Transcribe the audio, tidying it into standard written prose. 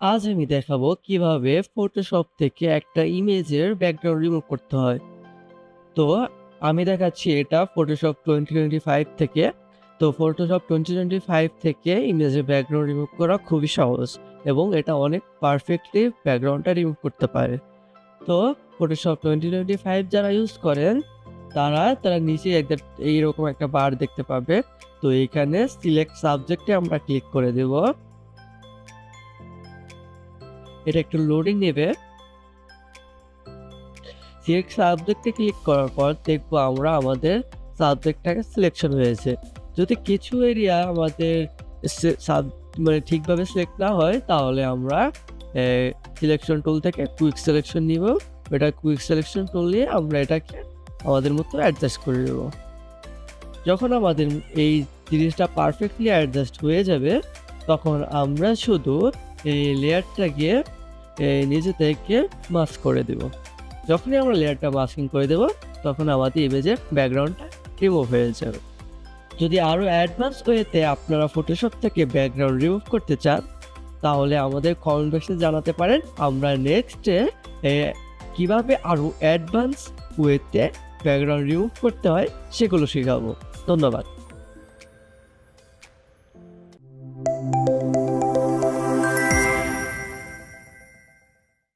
আজ আমি দেখাবো কিভাবে ফটোশপ থেকে একটা ইমেজের ব্যাকগ্রাউন্ড রিমুভ করতে হয়। তো আমি দেখাচ্ছি এটা ফটোশপ 2025 থেকে। তো ফটোশপ 2025 থেকে ইমেজের ব্যাকগ্রাউন্ড রিমুভ করা খুবই সহজ এবং এটা অনেক পারফেক্টলি ব্যাকগ্রাউন্ডটা রিমুভ করতে পারে। তো ফটোশপ 2025 যারা ইউজ করেন তারা নিচে এইরকম একটা বার দেখতে পাবে। তো এইখানে সিলেক্ট সাবজেক্টে আমরা ক্লিক করে দেব। এটা একটু লোডিং নেবে। সিলেক্ট সাবজেক্টে ক্লিক করার পর দেখবো আমরা আমাদের সাবজেক্টটাকে সিলেকশন হয়েছে। যদি কিছু এরিয়া আমাদের মানে ঠিকভাবে সিলেক্ট না হয় তাহলে আমরা সিলেকশন টুল থেকে কুইক সিলেকশন নিব। এটা কুইক সিলেকশন টুল নিয়ে আমরা এটাকে আমাদের মতো অ্যাডজাস্ট করে নেব। যখন আমাদের এই জিনিসটা পারফেক্টলি অ্যাডজাস্ট হয়ে যাবে তখন আমরা শুধু এই লেয়ারটাকে নিজে থেকে মাস্ক করে দেব। যখনই আমরা লেয়ারটা মাস্কিং করে দেব তখন আমাদের ইমেজের ব্যাকগ্রাউন্ডটা রিমুভ হয়ে যাবে। যদি আরও অ্যাডভান্স ওয়েতে আপনারা ফটোশপ থেকে ব্যাকগ্রাউন্ড রিমুভ করতে চান তাহলে আমাদের কমেন্ট বক্সে জানাতে পারেন। আমরা নেক্সটে কিভাবে আরও অ্যাডভান্স ওয়েতে ব্যাকগ্রাউন্ড রিমুভ করতে হয় সেগুলো শেখাবো। ধন্যবাদ।